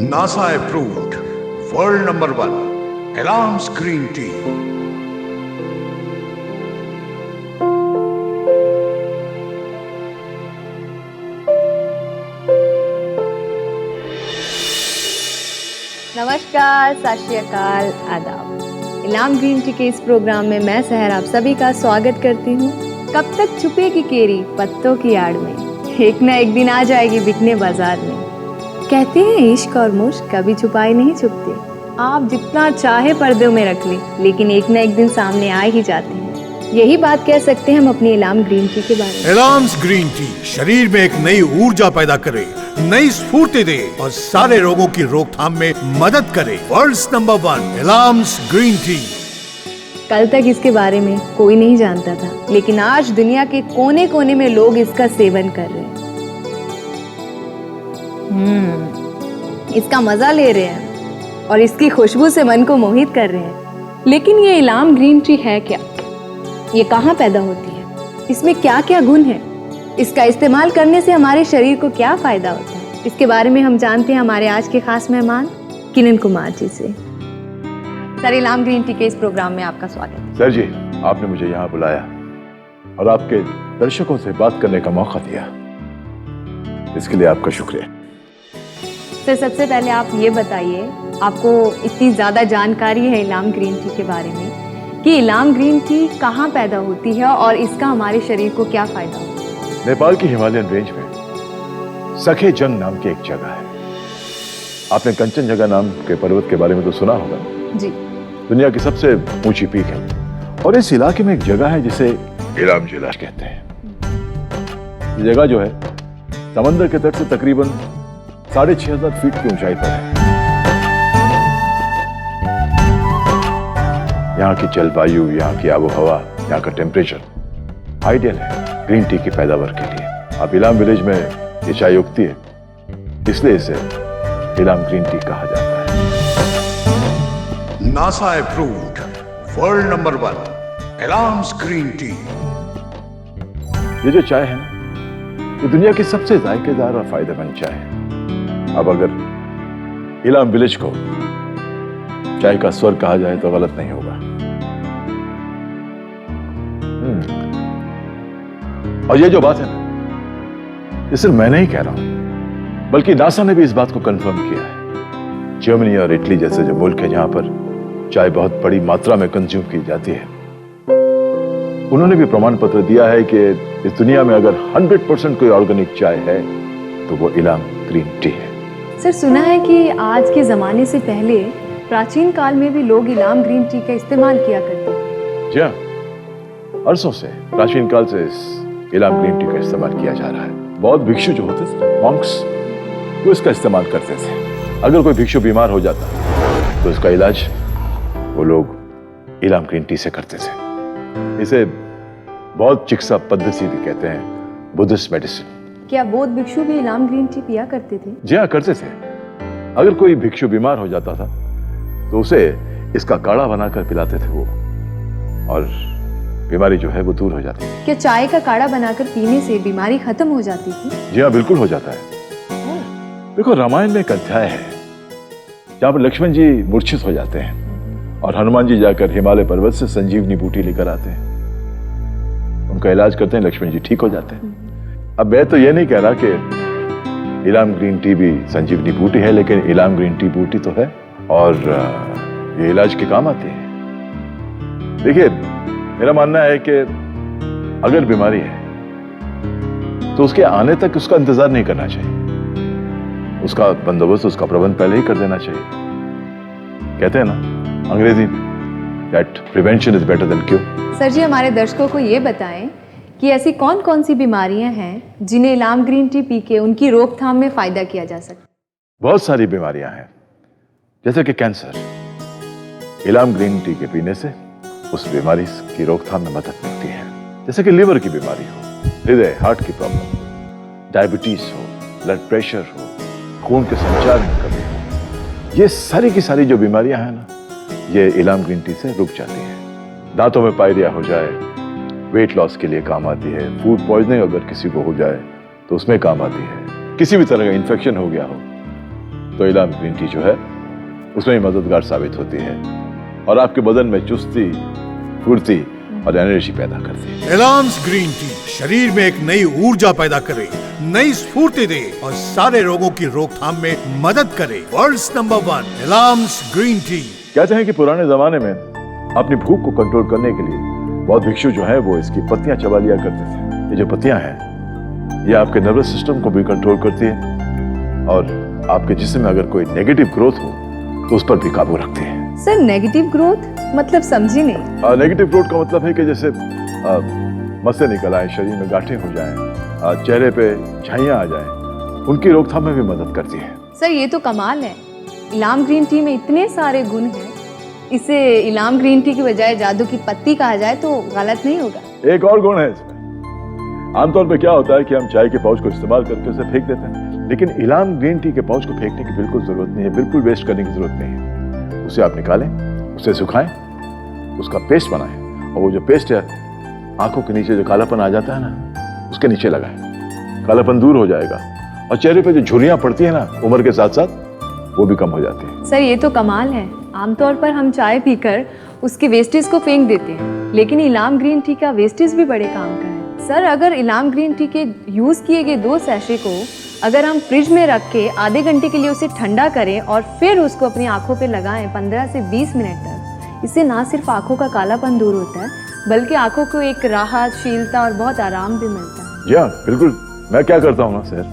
NASA approved. World number 1. Alarms Green Tea. नमस्कार, सत श्री अकाल, आदाब। इलाम ग्रीन टी के इस प्रोग्राम में मैं सहर आप सभी का स्वागत करती हूँ। कब तक छुपेगी केरी पत्तों की आड़ में, एक ना एक दिन आ जाएगी बिकने बाजार में। कहते हैं इश्क और मुश्क कभी छुपाए नहीं छुपते, आप जितना चाहे पर्दों में रख ले, लेकिन एक ना एक दिन सामने आ ही जाते हैं। यही बात कह सकते हैं हम अपनी इलाम ग्रीन टी के बारे में। एलाम्स ग्रीन टी शरीर में एक नई ऊर्जा पैदा करे, नई स्फूर्ति दे और सारे रोगों की रोकथाम में मदद करे। World's number 1 Elam's green tea. कल तक इसके बारे में कोई नहीं जानता था, लेकिन आज दुनिया के कोने कोने में लोग इसका सेवन कर रहे हैं। इसका मजा ले रहे हैं और इसकी खुशबू से मन को मोहित कर रहे हैं। लेकिन ये इलाम ग्रीन टी है क्या? ये कहाँ पैदा होती है? इसमें क्या क्या गुण है? इसका इस्तेमाल करने से हमारे शरीर को क्या फायदा होता है? इसके बारे में हम जानते हैं हमारे आज के खास मेहमान किरण कुमार जी से। सर, इलाम ग्रीन टी के इस प्रोग्राम में आपका स्वागत है। सर जी, आपने मुझे यहाँ बुलाया और आपके दर्शकों से बात करने का मौका दिया, इसके लिए आपका शुक्रिया। सर, सबसे पहले आप ये बताइए, आपको इतनी ज़्यादा जानकारी है इलाम ग्रीन टी के बारे में कि इलाम ग्रीन टी कहाँ पैदा होती है और इसका हमारे शरीर को क्या फ़ायदा होता है? नेपाल की हिमालयन रेंज में सखे जंग नाम की एक जगह है। आपने कंचनजंगा नाम के पर्वत के बारे में तो सुना होगा जी। दुनिया की सबसे ऊंची पीक है और इस इलाके में एक जगह है जिसे इलाम जिला कहते हैं। ये जगह जो है समंदर के तट से तकरीबन 6500 फीट की ऊंचाई पर है। यहाँ की जलवायु, यहाँ की आबोहवा, यहाँ का टेम्परेचर आइडियल है ग्रीन टी की पैदावार के लिए। अब इलाम विलेज में ये चाय उगती है, इसलिए इसे इलाम ग्रीन टी कहा जाता है। NASA approved. World number 1 Alarms Green Tea. ये जो चाय है ना, ये दुनिया की सबसे जायकेदार और फायदेमंद चाय है। अब अगर इलाम विलेज को चाय का स्वर्ग कहा जाए तो गलत नहीं होगा। और ये जो बात है ना, ये सिर्फ मैं नहीं कह रहा हूं, बल्कि नासा ने भी इस बात को कंफर्म किया है। जर्मनी और इटली जैसे जो मुल्क है जहां पर चाय बहुत बड़ी मात्रा में कंज्यूम की जाती है, उन्होंने भी प्रमाण पत्र दिया है कि इस दुनिया में अगर 100% कोई ऑर्गेनिक चाय है तो वो इलाम ग्रीन टी है। सर, सुना है कि आज के ज़माने से पहले प्राचीन काल में भी लोग इलाम ग्रीन टी का इस्तेमाल किया करते थे। जी हाँ, अरसों से, प्राचीन काल से इस इलाम ग्रीन टी का इस्तेमाल किया जा रहा है। बहुत भिक्षु जो होते थे, मॉन्क्स, वो इसका इस्तेमाल करते थे। अगर कोई भिक्षु बीमार हो जाता तो इसका इलाज वो लोग इलाम ग्रीन टी से करते थे। इसे बौद्ध चिकित्सा पद्धति भी कहते हैं, बुद्धिस्ट मेडिसिन। क्या बौद्ध भिक्षु भी इलाम ग्रीन टी पिया करते थे? जी हाँ, करते थे। अगर कोई भिक्षु बीमार हो जाता था तो उसे इसका काढ़ा बनाकर पिलाते थे वो, और बीमारी जो है वो दूर हो जाती थी। क्या चाय का काढ़ा बनाकर पीने से बीमारी खत्म हो जाती थी? जी हाँ, बिल्कुल हो जाता है। देखो, रामायण में एक अध्याय है जहाँ पर लक्ष्मण जी मूर्छित हो जाते हैं और हनुमान जी जाकर हिमालय पर्वत से संजीवनी बूटी लेकर आते हैं, उनका इलाज करते हैं, लक्ष्मण जी ठीक हो जाते हैं। अब मैं तो ये नहीं कह रहा कि इलाम ग्रीन टी भी संजीवनी बूटी है, लेकिन इलाम ग्रीन टी बूटी तो है और ये इलाज के काम आती है। देखिए, मेरा मानना है कि अगर बीमारी है तो उसके आने तक उसका इंतजार नहीं करना चाहिए, उसका बंदोबस्त, उसका प्रबंध पहले ही कर देना चाहिए। कहते हैं ना अंग्रेजी that prevention is better than cure. Sir ji, हमारे दर्शकों को ये बताएं कि ऐसी कौन कौन सी बीमारियां हैं जिन्हें इलाम ग्रीन टी पी के उनकी रोकथाम में फायदा किया जा सकता है? बहुत सारी बीमारियां हैं, जैसे कि कैंसर। इलाम ग्रीन टी के पीने से उस बीमारी की रोकथाम में मदद मिलती है। जैसे कि लिवर की बीमारी हो, हृदय, हार्ट की प्रॉब्लम, डायबिटीज हो, ब्लड प्रेशर हो, खून के संचार में कमी हो, ये सारी की सारी जो बीमारियां हैं ना, ये इलाम ग्रीन टी से रुक जाती हैं। दांतों में पायरिया हो जाए, वेट लॉस के लिए काम आती है। फूड पॉइजनिंग अगर किसी को हो जाए तो उसमें काम आती है। किसी भी तरह का इन्फेक्शन हो गया हो तो इलाम ग्रीन टी जो है उसमें भी मददगार साबित होती है और आपके बदन में चुस्ती, फुर्ती और एनर्जी पैदा करती है। इलाम्स ग्रीन टी शरीर में एक नई ऊर्जा पैदा करे, नई स्फूर्ति दे और सारे रोगों की रोकथाम में मदद करे। World's number 1 Elam's green tea. कहते हैं कि पुराने जमाने में अपनी भूख को कंट्रोल करने के लिए बहुत भिक्षु जो है वो इसकी पत्तियां चबा लिया करते थे। ये जो पत्तियां हैं ये आपके नर्वस सिस्टम को भी कंट्रोल करती है और आपके जिस्म में अगर कोई नेगेटिव ग्रोथ हो तो उस पर भी काबू रखती है। सर नेगेटिव ग्रोथ मतलब समझी नहीं। नेगेटिव ग्रोथ का मतलब है कि जैसे मस्से निकल आए, शरीर में गांठें हो जाएं, चेहरे पे झाइयां आ जाएं, उनकी रोकथाम में भी मदद करती है। सर ये तो कमाल है, इलाम ग्रीन टी में इतने सारे गुण हैं, इसे इलाम ग्रीन टी की बजाय जादू की पत्ती कहा जाए तो गलत नहीं होगा। एक और गुण है इसमें। आमतौर पे क्या होता है कि हम चाय के पाउच को इस्तेमाल करके उसे फेंक देते हैं, लेकिन इलाम ग्रीन टी के पाउच को फेंकने की बिल्कुल जरूरत नहीं है, बिल्कुल वेस्ट करने की जरूरत नहीं है। उसे आप निकालें, उसे सुखाएं, उसका पेस्ट बनाएं और वो जो पेस्ट है आंखों के नीचे जो कालापन आ जाता है ना उसके नीचे लगाएं, कालापन दूर हो जाएगा और चेहरे पे जो झुर्रियां पड़ती है ना उम्र के साथ साथ वो भी कम हो जाती है। सर ये तो कमाल है, आमतौर पर हम चाय पीकर उसके वेस्टेज को फेंक देते हैं, लेकिन इलाम ग्रीन टी का वेस्टेज भी बड़े काम का है। सर अगर इलाम ग्रीन टी के यूज किए गए 2 सैशे को अगर हम फ्रिज में रख के आधे घंटे के लिए उसे ठंडा करें और फिर उसको अपनी आंखों पे लगाएं 15 से 20 मिनट तक, इससे ना सिर्फ आंखों का कालापन दूर होता है बल्कि आंखों को एक राहत, शीलता और बहुत आराम भी मिलता है। जी हाँ बिल्कुल। मैं क्या करता हूँ ना सर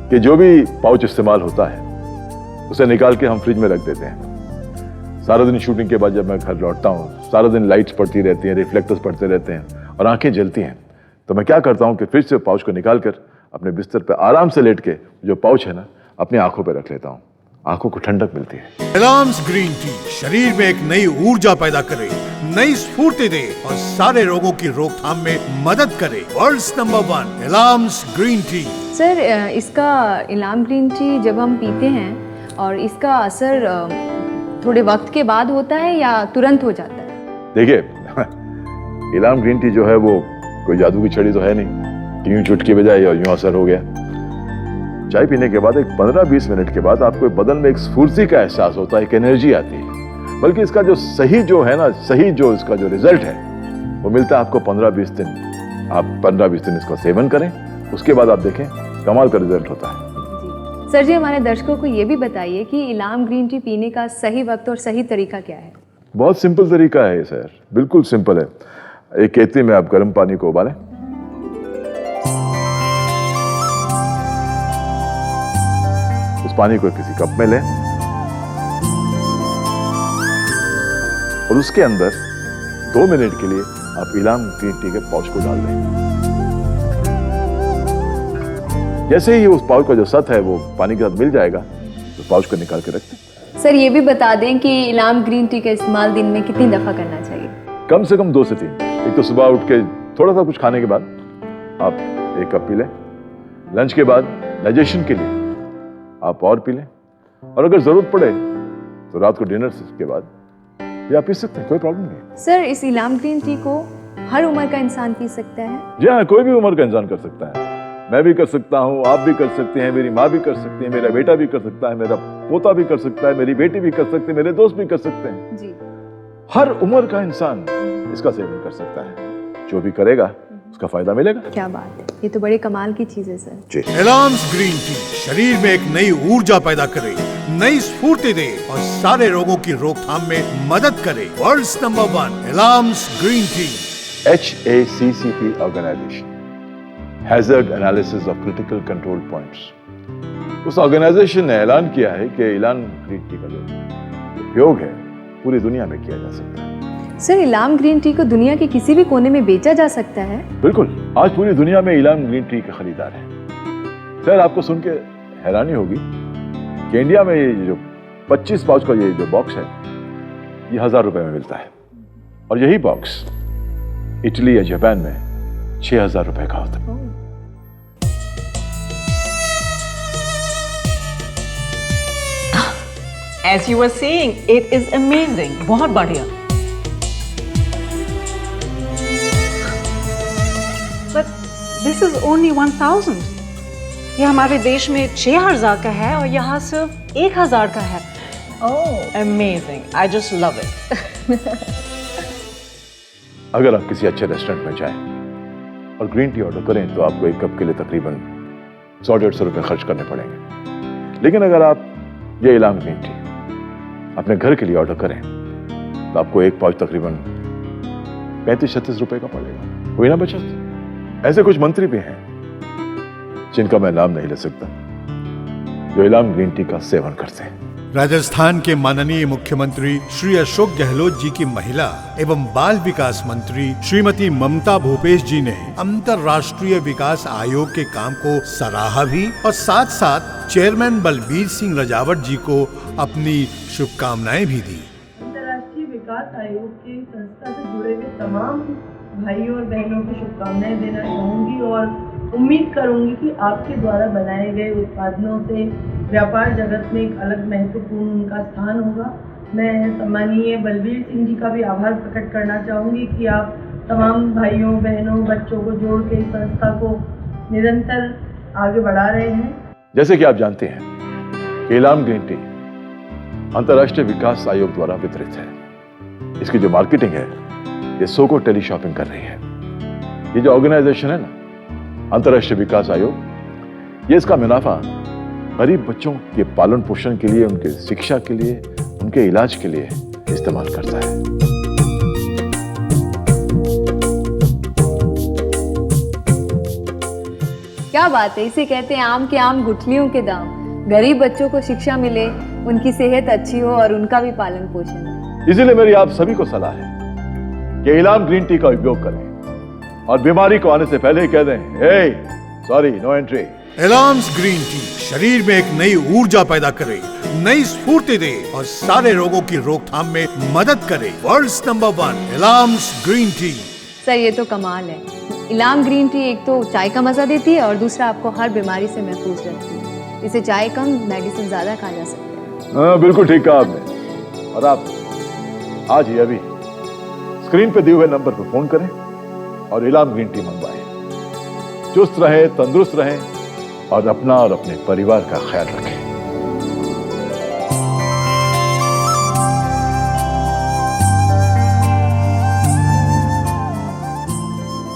कि जो भी पाउच इस्तेमाल होता है उसे निकाल के हम फ्रिज में रख देते हैं। सारा दिन शूटिंग के बाद जब मैं घर लौटता हूँ सारा दिन लाइट्स पड़ती रहती हैं, रिफ्लेक्टर्स पड़ते रहते हैं और आंखें जलती हैं, तो मैं क्या करता हूँ कि फ्रिज से पाउच को निकाल कर अपने बिस्तर पे आराम से लेट के जो पाउच है ना अपनी आंखों पे रख लेता हूँ, आंखों को ठंडक मिलती है। इलाम्स ग्रीन टी शरीर में एक नई ऊर्जा पैदा करे, नई स्फूर्ति दे और सारे रोगों की रोकथाम में मदद करे। World's number 1 Elam's green tea. Sir इसका इलाम ग्रीन टी जब हम पीते हैं और इसका असर थोड़े वक्त के बाद होता है या तुरंत हो जाता है? देखिए इलाम ग्रीन टी जो है वो कोई जादू की छड़ी तो है नहीं कि यूं चुटकी बजाई और यूं असर हो गया। चाय पीने के बाद एक 15-20 मिनट के बाद आपको बदन में एक स्फूर्ति का एहसास होता है, एक एनर्जी आती है, बल्कि इसका जो सही जो है ना सही जो इसका जो रिजल्ट है वो मिलता है आपको 15-20 दिन। आप 15-20 दिन इसका सेवन करें, उसके बाद आप देखें कमाल का रिजल्ट होता है। सर जी हमारे दर्शकों को ये भी बताइए कि इलाम ग्रीन टी पीने का सही वक्त और सही तरीका क्या है? बहुत सिंपल तरीका है सर, बिल्कुल सिंपल है। एक केतली में आप गर्म पानी को उबालें, उस पानी को किसी कप में लें और उसके अंदर 2 मिनट के लिए आप इलाम ग्रीन टी के पाउच को डाल दें। जैसे ही उस पाउच का जो सत है वो पानी के साथ मिल जाएगा तो पाउच को निकाल के रख दें। सर ये भी बता दें कि इलाम ग्रीन टी का इस्तेमाल दिन में कितनी दफा करना चाहिए? कम से कम 2 से 3। एक तो सुबह उठ के थोड़ा सा कुछ खाने के बाद आप 1 कप पी लें, लंच के बाद डाइजेशन के लिए आप और पी लें, और अगर जरूरत पड़े तो रात को डिनर के बाद भी आप पी सकते हैं, कोई प्रॉब्लम नहीं। सर इस इलाम ग्रीन टी को हर उम्र का इंसान पी सकता है? जी हाँ, कोई भी उम्र का इंसान कर सकता है। मैं भी कर सकता हूँ, आप भी कर सकते हैं, मेरी माँ भी कर सकती है, मेरा बेटा भी कर सकता है, मेरा पोता भी कर सकता है, मेरी बेटी भी कर सकती है, मेरे दोस्त भी कर सकते हैं जी। हर उम्र का इंसान इसका सेवन कर सकता है, जो भी करेगा उसका फायदा मिलेगा। क्या बात है, ये तो बड़े कमाल की चीज है सर जी। इलाम्स ग्रीन टी शरीर में एक नई ऊर्जा पैदा करे, नई स्फूर्ति दे और सारे रोगों की रोकथाम में मदद करे। World's number 1 Elam's green tea. HACCP organization, hazard analysis of critical control points, उस ऑर्गेनाइजेशन ने ऐलान किया है कि इलाम ग्रीन टी का जो उपयोग है पूरी दुनिया में किया जा सकता है। सर इलाम ग्रीन टी को दुनिया के किसी भी कोने में बेचा जा सकता है? बिल्कुल, आज पूरी दुनिया में इलाम ग्रीन टी के खरीदार हैं। सर आपको सुन के हैरानी होगी कि इंडिया में ये जो 25 पाउच का ये जो बॉक्स है ये 1000 रुपए में मिलता है, और यही बॉक्स इटली या जापान में 6000 रुपए का होता है। As you were saying, it is amazing. बहुत बढ़िया। But this is only 1000. ये हमारे देश में 6,000 का है और यहाँ सिर्फ 1,000 का है। ओह Amazing. I just love it. अगर आप किसी अच्छे रेस्टोरेंट में जाएं और ग्रीन टी ऑर्डर करें तो आपको एक कप के लिए तकरीबन 100-150 रुपए खर्च करने पड़ेंगे। लेकिन अगर आप ये इलाम ग्रीन टी अपने घर के लिए ऑर्डर करें तो आपको एक पाउच तकरीबन 35-36 रुपए का पड़ेगा। हुई ना बचत? ऐसे कुछ मंत्री भी हैं जिनका मैं नाम नहीं ले सकता, जो इलाम ग्रीन टी का सेवन करते हैं। राजस्थान के माननीय मुख्यमंत्री श्री अशोक गहलोत जी की महिला एवं बाल विकास मंत्री श्रीमती ममता भूपेश जी ने अंतर्राष्ट्रीय विकास आयोग के काम को सराहा भी और साथ साथ चेयरमैन बलबीर सिंह रजावट जी को अपनी शुभकामनाएं भी दी। अंतर्राष्ट्रीय विकास आयोग की संस्था से जुड़े हुए तमाम भाइयों और बहनों को शुभकामनाएं देना चाहूँगी और उम्मीद करूँगी कि आपके द्वारा बनाए गए उत्पादनों से व्यापार जगत में एक अलग महत्वपूर्ण उनका स्थान होगा। मैं सम्मानीय बलबीर सिंह जी का भी आभार प्रकट करना चाहूँगी कि आप तमाम भाइयों बहनों बच्चों को जोड़ के इस संस्था को निरंतर आगे बढ़ा रहे हैं। जैसे कि आप जानते हैं कि इलाम ग्रीन टी अंतर्राष्ट्रीय विकास आयोग द्वारा वितरित है। इसकी जो मार्केटिंग है ये सोको टेली शॉपिंग कर रही है। ये जो ऑर्गेनाइजेशन है ना, अंतर्राष्ट्रीय विकास आयोग, ये इसका मुनाफा गरीब बच्चों के पालन पोषण के लिए, उनके शिक्षा के लिए, उनके इलाज के लिए इस्तेमाल करता है। क्या बात है, इसे कहते हैं आम के आम गुठलियों के दाम। गरीब बच्चों को शिक्षा मिले, उनकी सेहत अच्छी हो और उनका भी पालन पोषण हो। इसीलिए मेरी आप सभी को सलाह है कि इलाम ग्रीन टी का उपयोग करें और बीमारी को आने से पहले ही कह दें, hey sorry, no entry. Elam's green tea शरीर में एक नई ऊर्जा पैदा करे, नई स्फूर्ति दे और सारे रोगों की रोकथाम में मदद करे। World's number 1 Elam's green tea. Sir ये तो कमाल है। इलाम ग्रीन टी एक तो चाय का मजा देती है और दूसरा आपको हर बीमारी से महफूज रखती है। इसे चाय कम, मेडिसिन ज्यादा खा जा सकते हैं। हाँ, बिल्कुल ठीक कहा आपने। और आप आज ही अभी स्क्रीन पे दिए हुए नंबर पर फोन करें और इलाम ग्रीन टी मंगवाएं। चुस्त रहे, तंदुरुस्त रहें और अपना और अपने परिवार का ख्याल रखें।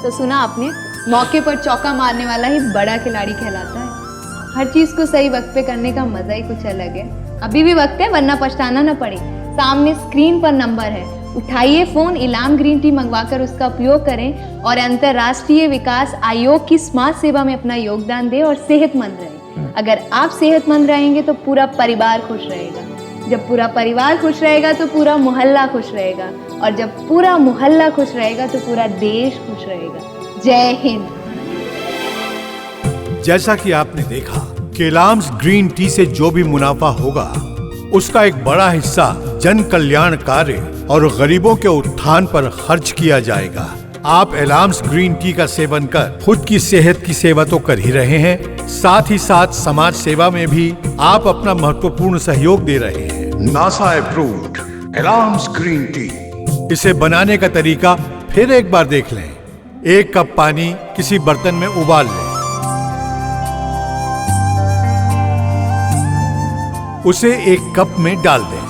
तो सुना आपने, मौके पर चौका मारने वाला ही बड़ा खिलाड़ी कहलाता है। हर चीज को सही वक्त पे करने का मजा ही कुछ अलग है। अभी भी वक्त है, वरना पछताना न पड़े। सामने स्क्रीन पर नंबर है, उठाइए फोन, इलाम ग्रीन टी मंगवाकर उसका उपयोग करें और अंतर्राष्ट्रीय विकास आयोग की स्मार्ट सेवा में अपना योगदान दें और सेहतमंद रहें। अगर आप सेहतमंद रहेंगे तो पूरा परिवार खुश रहेगा। जब पूरा परिवार खुश रहेगा तो पूरा मोहल्ला खुश रहेगा और जब पूरा मोहल्ला खुश रहेगा तो पूरा देश खुश रहेगा। जय हिंद। जैसा कि आपने देखा कि इलाम्स ग्रीन टी से जो भी मुनाफा होगा उसका एक बड़ा हिस्सा जन कल्याण कार्य और गरीबों के उत्थान पर खर्च किया जाएगा। आप एलाम्स ग्रीन टी का सेवन कर खुद की सेहत की सेवा तो कर ही रहे हैं, साथ ही साथ समाज सेवा में भी आप अपना महत्वपूर्ण सहयोग दे रहे हैं। NASA approved Elam's green tea. इसे बनाने का तरीका फिर एक बार देख लें। 1 कप पानी किसी बर्तन में उबाल लें, उसे 1 कप में डाल दें,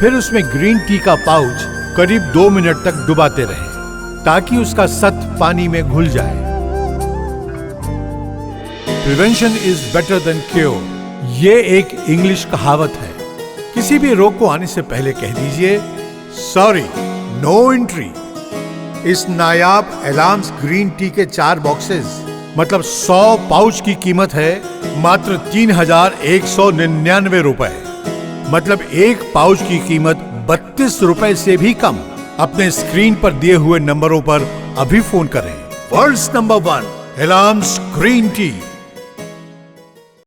फिर उसमें ग्रीन टी का पाउच करीब 2 मिनट तक डुबाते रहें ताकि उसका सत्व पानी में घुल जाए। Prevention is better than cure, ये एक इंग्लिश कहावत है। किसी भी रोग को आने से पहले कह दीजिए सॉरी, नो एंट्री। इस नायाब एलाम्स ग्रीन टी के 4 बॉक्सेस मतलब 100 पाउच की कीमत है मात्र 3,199 रुपए। मतलब एक पाउच की कीमत 32 रुपए से भी कम। अपने स्क्रीन पर दिए हुए नंबरों पर अभी फोन करें। World's number 1 Elam's green T.